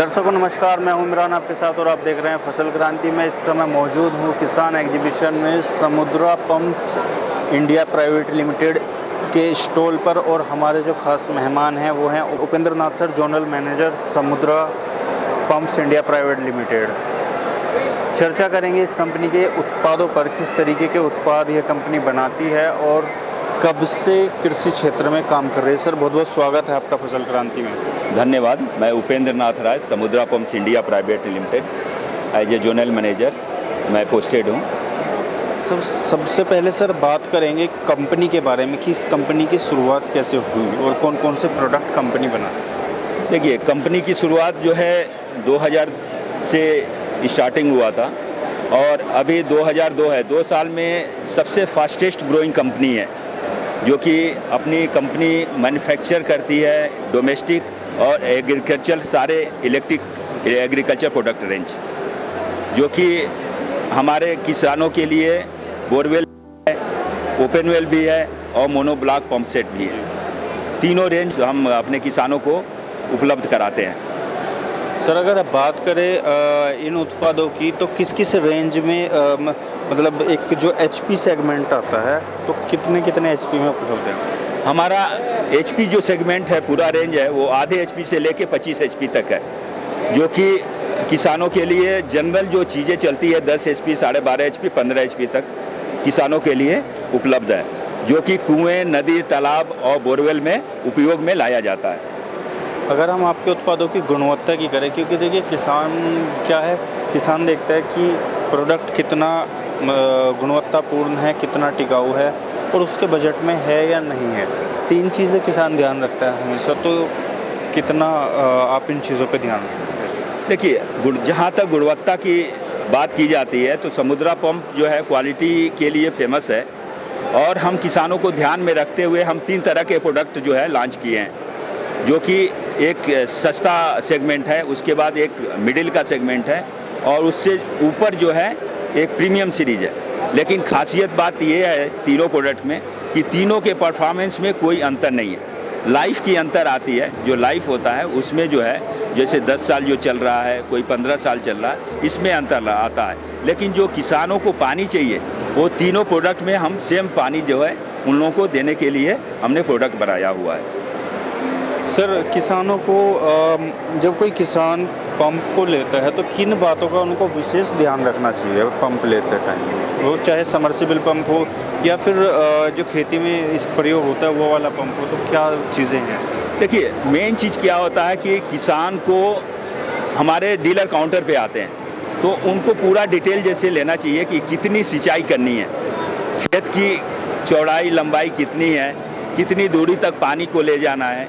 दर्शकों नमस्कार, मैं हूं इमरान आपके साथ और आप देख रहे हैं फसल क्रांति में। इस समय मौजूद हूं किसान एग्जीबिशन में समुद्रा पंप्स इंडिया प्राइवेट लिमिटेड के स्टॉल पर और हमारे जो खास मेहमान हैं वो हैं Upendra Nath sir, zonal manager समुद्रा पंप्स इंडिया प्राइवेट लिमिटेड। चर्चा करेंगे इस कंपनी के उत्पादों पर, किस तरीके के उत्पाद यह कंपनी बनाती है और कब से कृषि क्षेत्र में काम कर रही है। सर बहुत बहुत स्वागत है आपका फसल क्रांति में। धन्यवाद। मैं Upendra Nath Rai, Samudra pumps India private limited as a zonal manager मैं पोस्टेड हूँ। सबसे पहले सर बात करेंगे कंपनी के बारे में कि इस कंपनी की शुरुआत कैसे हुई और कौन कौन से प्रोडक्ट कंपनी बना। देखिए, कंपनी की शुरुआत जो है 2000 से स्टार्टिंग हुआ था और अभी 2002 है। 2 साल में सबसे फास्टेस्ट ग्रोइंग कंपनी है, जो कि अपनी कंपनी मैन्युफैक्चर करती है डोमेस्टिक और एग्रीकल्चर, सारे इलेक्ट्रिक एग्रीकल्चर प्रोडक्ट रेंज, जो कि हमारे किसानों के लिए बोरवेल है, ओपन वेल भी है और मोनोब्लॉक पंप सेट भी है। तीनों रेंज हम अपने किसानों को उपलब्ध कराते हैं। सर अगर आप बात करें इन उत्पादों की तो किस किस रेंज में मतलब एक जो HP सेगमेंट आता है तो कितने HP में उपलब्ध है। हमारा HP जो सेगमेंट है, पूरा रेंज है, वो आधे HP से लेके 25 HP तक है, जो कि किसानों के लिए जनरल जो चीज़ें चलती है 10 HP, 12.5 HP, 15 HP तक किसानों के लिए उपलब्ध है, जो कि कुएं, नदी, तालाब और बोरवेल में उपयोग में लाया जाता है। अगर हम आपके उत्पादों की गुणवत्ता की करें, क्योंकि देखिए किसान क्या है, किसान देखता है कि प्रोडक्ट कितना गुणवत्तापूर्ण है, कितना टिकाऊ है और उसके बजट में है या नहीं है। 3 चीज़ें किसान ध्यान रखता है हमेशा। तो कितना आप इन चीज़ों पे ध्यान रखते हैं। देखिए, जहाँ तक गुणवत्ता की बात की जाती है तो समुद्रा पंप जो है क्वालिटी के लिए फेमस है और हम किसानों को ध्यान में रखते हुए हम 3 तरह के प्रोडक्ट जो है लॉन्च किए हैं, जो कि एक सस्ता सेगमेंट है, उसके बाद एक मिडिल का सेगमेंट है और उससे ऊपर जो है एक प्रीमियम सीरीज है। लेकिन खासियत बात यह है तीनों प्रोडक्ट में कि तीनों के परफॉर्मेंस में कोई अंतर नहीं है। लाइफ की अंतर आती है, जो लाइफ होता है उसमें जो है, जैसे 10 साल जो चल रहा है, कोई 15 साल चल रहा है, इसमें अंतर आता है। लेकिन जो किसानों को पानी चाहिए वो तीनों प्रोडक्ट में हम सेम पानी जो है उन लोगों को देने के लिए हमने प्रोडक्ट बनाया हुआ है। सर किसानों को जब कोई किसान पंप को लेता है तो किन बातों का उनको विशेष ध्यान रखना चाहिए पंप लेते टाइम, वो चाहे समर्सिबल पंप हो या फिर जो खेती में इस प्रयोग होता है वो वाला पंप हो, तो क्या चीज़ें हैं सर? देखिए, मेन चीज़ क्या होता है कि किसान को हमारे डीलर काउंटर पे आते हैं तो उनको पूरा डिटेल जैसे लेना चाहिए कि कितनी सिंचाई करनी है, खेत की चौड़ाई लंबाई कितनी है, कितनी दूरी तक पानी को ले जाना है,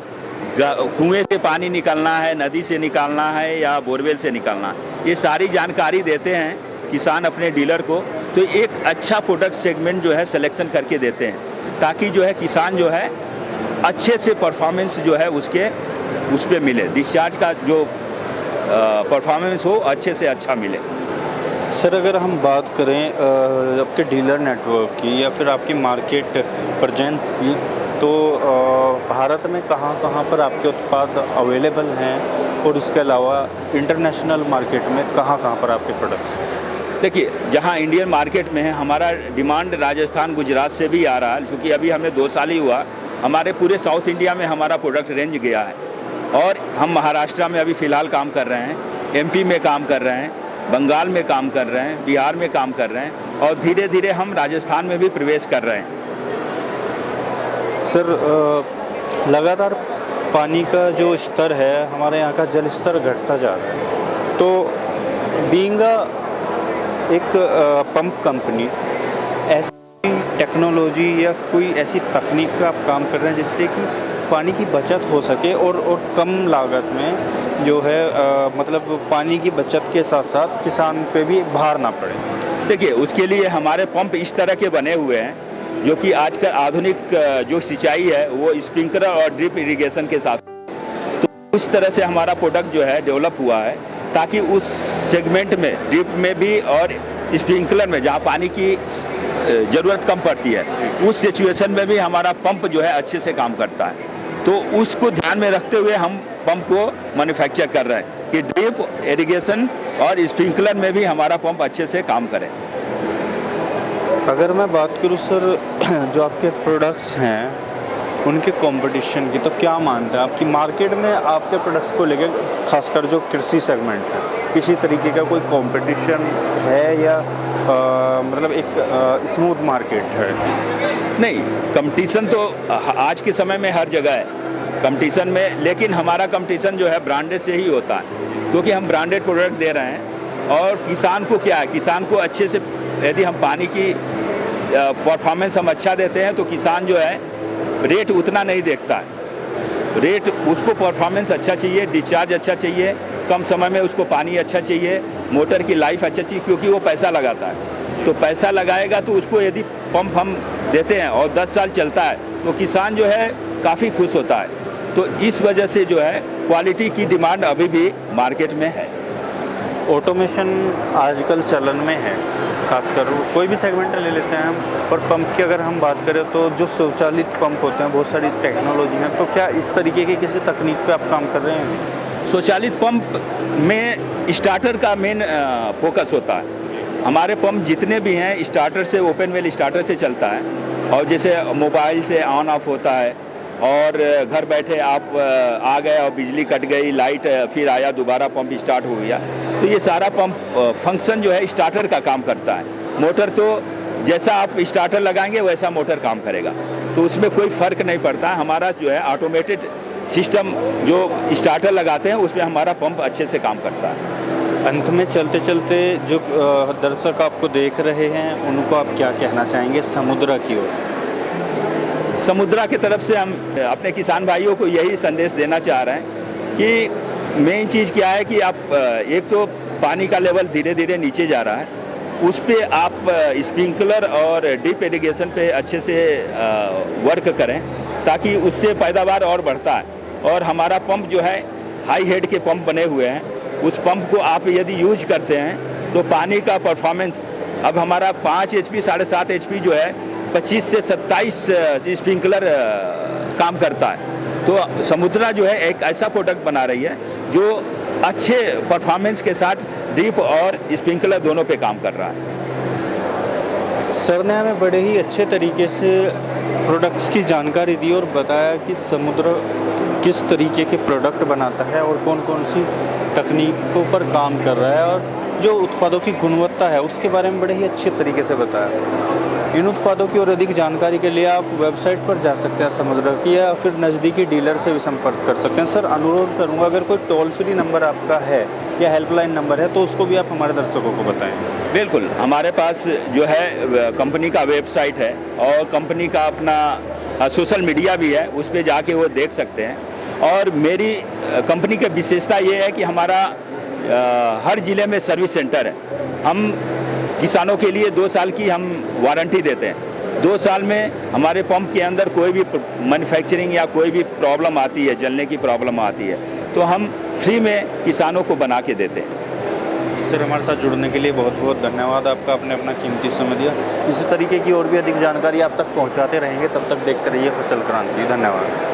कुएं से पानी निकालना है, नदी से निकालना है या बोरवेल से निकालना है। ये सारी जानकारी देते हैं किसान अपने डीलर को, तो एक अच्छा प्रोडक्ट सेगमेंट जो है सिलेक्शन करके देते हैं, ताकि जो है किसान जो है अच्छे से परफॉर्मेंस जो है उस पर मिले, डिस्चार्ज का जो परफॉर्मेंस हो अच्छे से अच्छा मिले। सर अगर हम बात करें आपके डीलर नेटवर्क की या फिर आपकी मार्केट प्रेजेंस की, तो भारत में कहाँ पर आपके उत्पाद अवेलेबल हैं और इसके अलावा इंटरनेशनल मार्केट में कहाँ पर आपके प्रोडक्ट्स हैं? देखिए, जहाँ इंडियन मार्केट में है हमारा डिमांड राजस्थान, गुजरात से भी आ रहा है, क्योंकि अभी हमें 2 साल ही हुआ, हमारे पूरे साउथ इंडिया में हमारा प्रोडक्ट रेंज गया है और हम महाराष्ट्र में अभी फ़िलहाल काम कर रहे हैं, MP में काम कर रहे हैं, बंगाल में काम कर रहे हैं, बिहार में काम कर रहे हैं और धीरे धीरे हम राजस्थान में भी प्रवेश कर रहे हैं। सर लगातार पानी का जो स्तर है, हमारे यहाँ का जल स्तर घटता जा रहा है, तो बीइंग एक पंप कंपनी ऐसी टेक्नोलॉजी या कोई ऐसी तकनीक का आप काम कर रहे हैं जिससे कि पानी की बचत हो सके और कम लागत में जो है मतलब पानी की बचत के साथ साथ किसान पे भी भार ना पड़े। देखिए, उसके लिए हमारे पंप इस तरह के बने हुए हैं, जो कि आजकल आधुनिक जो सिंचाई है वो स्प्रिंकलर और ड्रिप इरिगेशन के साथ, तो उस तरह से हमारा प्रोडक्ट जो है डेवलप हुआ है, ताकि उस सेगमेंट में ड्रिप में भी और स्प्रिंकलर में जहाँ पानी की ज़रूरत कम पड़ती है, उस सिचुएशन में भी हमारा पंप जो है अच्छे से काम करता है। तो उसको ध्यान में रखते हुए हम पंप को मैन्युफैक्चर कर रहे हैं। कि ड्रिप इरिगेशन और स्प्रिंकलर में भी हमारा पंप अच्छे से काम करे। अगर मैं बात करूँ सर जो आपके प्रोडक्ट्स हैं उनके कंपटीशन की, तो क्या मानते हैं आपकी मार्केट में आपके प्रोडक्ट्स को लेकर, खासकर जो कृषि सेगमेंट है, किसी तरीके का कोई कंपटीशन है या मतलब एक स्मूथ मार्केट है? नहीं, कंपटीशन तो आज के समय में हर जगह है कंपटीशन में, लेकिन हमारा कंपटीशन जो है ब्रांडेड से ही होता है, क्योंकि हम ब्रांडेड प्रोडक्ट दे रहे हैं। और किसान को क्या है, किसान को अच्छे से यदि हम पानी की परफॉर्मेंस हम अच्छा देते हैं तो किसान जो है रेट उतना नहीं देखता है। रेट उसको परफॉर्मेंस अच्छा चाहिए, डिस्चार्ज अच्छा चाहिए, कम समय में उसको पानी अच्छा चाहिए, मोटर की लाइफ अच्छा चाहिए, क्योंकि वो पैसा लगाता है। तो पैसा लगाएगा तो उसको यदि पंप हम देते हैं और 10 साल चलता है तो किसान जो है काफ़ी खुश होता है। तो इस वजह से जो है क्वालिटी की डिमांड अभी भी मार्केट में है। ऑटोमेशन आजकल चलन में है, खासकर कोई भी सेगमेंट ले लेते हैं हम, और पंप की अगर हम बात करें तो जो स्वचालित पंप होते हैं, बहुत सारी टेक्नोलॉजी हैं, तो क्या इस तरीके की किसी तकनीक पे आप काम कर रहे हैं? स्वचालित पंप में स्टार्टर का मेन फोकस होता है। हमारे पंप जितने भी हैं स्टार्टर से, ओपन वेल स्टार्टर से चलता है, और जैसे मोबाइल से ऑन ऑफ होता है, और घर बैठे आप आ गए और बिजली कट गई, लाइट फिर आया, दोबारा पंप स्टार्ट हो गया। तो ये सारा पंप फंक्शन जो है स्टार्टर का काम करता है। मोटर तो जैसा आप स्टार्टर लगाएंगे वैसा मोटर काम करेगा, तो उसमें कोई फ़र्क नहीं पड़ता। हमारा जो है ऑटोमेटेड सिस्टम जो स्टार्टर लगाते हैं उसमें हमारा पंप अच्छे से काम करता है। अंत में चलते चलते जो दर्शक आपको देख रहे हैं उनको आप क्या कहना चाहेंगे समुद्रा की ओर? समुद्रा की तरफ से हम अपने किसान भाइयों को यही संदेश देना चाह रहे हैं कि मेन चीज़ क्या है कि आप एक तो पानी का लेवल धीरे धीरे नीचे जा रहा है, उस पे आप स्प्रिंकलर और ड्रिप इरिगेशन पे अच्छे से वर्क करें, ताकि उससे पैदावार और बढ़ता है। और हमारा पंप जो है हाई हेड के पंप बने हुए हैं, उस पंप को आप यदि यूज करते हैं तो पानी का परफॉर्मेंस अब हमारा 5 HP 7.5 HP जो है 25 से 27 स्प्रिंकलर काम करता है। तो समुद्रा जो है एक ऐसा प्रोडक्ट बना रही है जो अच्छे परफॉर्मेंस के साथ ड्रिप और स्प्रिंकलर दोनों पे काम कर रहा है। सर ने हमें बड़े ही अच्छे तरीके से प्रोडक्ट्स की जानकारी दी और बताया कि समुद्र किस तरीके के प्रोडक्ट बनाता है और कौन कौन सी तकनीकों पर काम कर रहा है, और जो उत्पादों की गुणवत्ता है उसके बारे में बड़े ही अच्छे तरीके से बताया। इन उत्पादों की और अधिक जानकारी के लिए आप वेबसाइट पर जा सकते हैं समुद्र की, या फिर नज़दीकी डीलर से भी संपर्क कर सकते हैं। सर अनुरोध करूंगा अगर कोई टोल फ्री नंबर आपका है या हेल्पलाइन नंबर है तो उसको भी आप हमारे दर्शकों को बताएं। बिल्कुल, हमारे पास जो है कंपनी का वेबसाइट है और कंपनी का अपना सोशल मीडिया भी है, उस पर जाके वो देख सकते हैं। और मेरी कंपनी की विशेषता ये है कि हमारा हर ज़िले में सर्विस सेंटर है। हम किसानों के लिए 2 साल की हम वारंटी देते हैं। 2 साल में हमारे पंप के अंदर कोई भी मैन्युफैक्चरिंग या कोई भी प्रॉब्लम आती है, जलने की प्रॉब्लम आती है, तो हम फ्री में किसानों को बना के देते हैं। सर हमारे साथ जुड़ने के लिए बहुत बहुत धन्यवाद आपका, आपने अपना कीमती समय दिया। इसी तरीके की और भी अधिक जानकारी आप तक पहुंचाते रहेंगे, तब तक देखते रहिए फसल क्रांति। धन्यवाद।